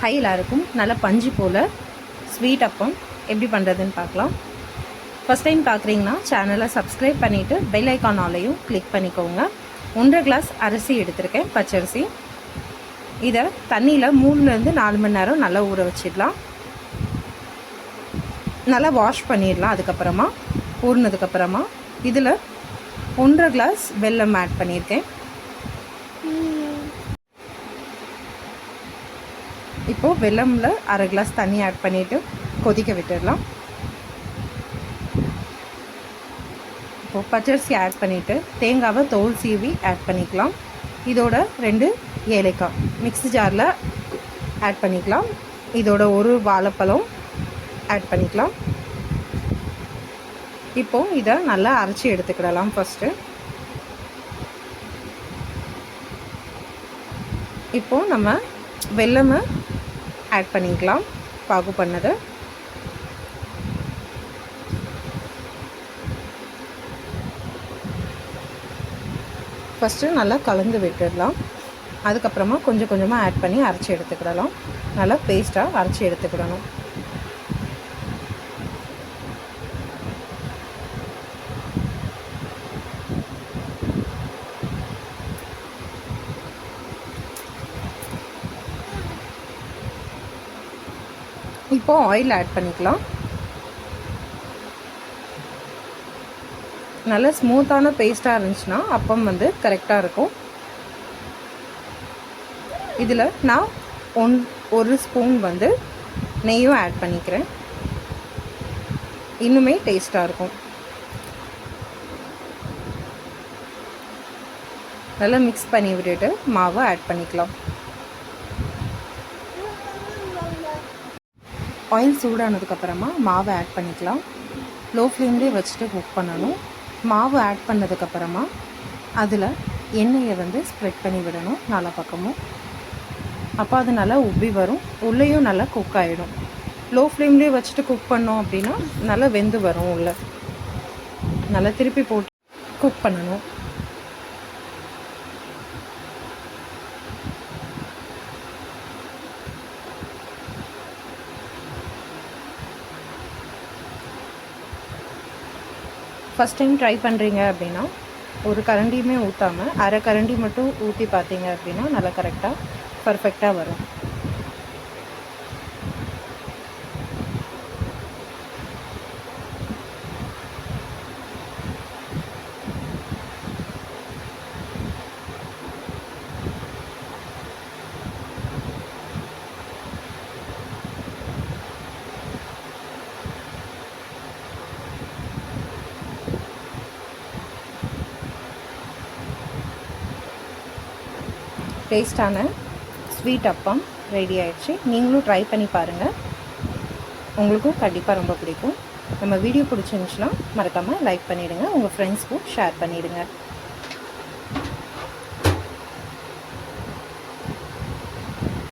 ஹையில் இருக்கும் நல்ல பஞ்சு போல் ஸ்வீட் அப்பம் எப்படி பண்ணுறதுன்னு பார்க்கலாம். ஃபஸ்ட் டைம் பார்க்குறீங்கன்னா சேனலை சப்ஸ்கிரைப் பண்ணிவிட்டு பெல் ஐக்கான் ஆலையும் கிளிக் பண்ணிக்கோங்க. 1.5 கிளாஸ் அரிசி எடுத்திருக்கேன், பச்சரிசி. இதை தண்ணியில் 3லேருந்து 4 மணி நேரம் நல்லா ஊற வச்சிடலாம். நல்லா வாஷ் பண்ணிடலாம். அதுக்கப்புறமா ஊறினதுக்கப்புறமா இதில் 1.5 கிளாஸ் வெல்லம் ஆட் பண்ணியிருக்கேன். இப்போது வெல்லமில் 1/2 கிளாஸ் தண்ணி ஆட் பண்ணிவிட்டு கொதிக்க விட்டுடலாம். இப்போது பச்சரிசி ஆட் பண்ணிவிட்டு தேங்காவை தோல் சீவி ஆட் பண்ணிக்கலாம். இதோட 2 ஏலக்காய் மிக்ஸி ஜாரில் ஆட் பண்ணிக்கலாம். இதோட 1 வாழைப்பழம் ஆட் பண்ணிக்கலாம். இப்போது இதை நல்லா அரைச்சி எடுத்துக்கிடலாம். ஃபஸ்ட்டு இப்போது நம்ம வெல்லமை ஆட் பண்ணிக்கலாம். பாகு பண்ணது ஃபஸ்ட்டு நல்லா கலந்து விட்டுடலாம். அதுக்கப்புறமா கொஞ்சம் கொஞ்சமாக ஆட் பண்ணி அரைச்சி எடுத்துக்கிடலாம். நல்லா பேஸ்ட்டாக அரைச்சி எடுத்துக்கிடணும். இப்போது ஆயில் ஆட் பண்ணிக்கலாம். நல்ல ஸ்மூத்தான பேஸ்ட்டாக இருந்துச்சுன்னா அப்பம் கரெக்டாக இருக்கும். இதில் நான் 1 ஸ்பூன் நெய்யும் ஆட் பண்ணிக்கிறேன். இன்னுமே டேஸ்ட்டாக இருக்கும். நல்லா மிக்ஸ் பண்ணி விட்டுட்டு மாவை ஆட் பண்ணிக்கலாம். ஆயில் சூடானதுக்கப்புறமா மாவை ஆட் பண்ணிக்கலாம். லோ ஃப்ளேம்லேயே வச்சுட்டு குக் பண்ணணும். மாவு ஆட் பண்ணதுக்கப்புறமா அதில் எண்ணெயை ஸ்ப்ரெட் பண்ணி விடணும் நாலா பக்கமும். அப்போ அது நல்லா உப்பி வரும், உள்ளேயும் நல்லா குக் ஆகிடும். லோ ஃப்ளேம்லேயே வச்சுட்டு குக் பண்ணோம் அப்படின்னா நல்லா வெந்து வரும். உள்ளே நல்லா திருப்பி போட்டு குக் பண்ணணும். ஃபஸ்ட் டைம் ட்ரை பண்ணுறீங்க அப்படின்னா ஒரு கரண்டியுமே ஊற்றாமல் 1/2 கரண்டி மட்டும் ஊற்றி பார்த்தீங்க அப்படின்னா நல்லா கரெக்டாக பர்ஃபெக்டாக வரும். டேஸ்டான ஸ்வீட் அப்பம் ரெடி ஆகிடுச்சு. நீங்களும் ட்ரை பண்ணி பாருங்கள். உங்களுக்கும் கண்டிப்பாக ரொம்ப பிடிக்கும். நம்ம வீடியோ பிடிச்சிருந்துச்சுன்னா மறக்காமல் லைக் பண்ணிவிடுங்க. உங்கள் ஃப்ரெண்ட்ஸ்க்கும் ஷேர் பண்ணிவிடுங்க.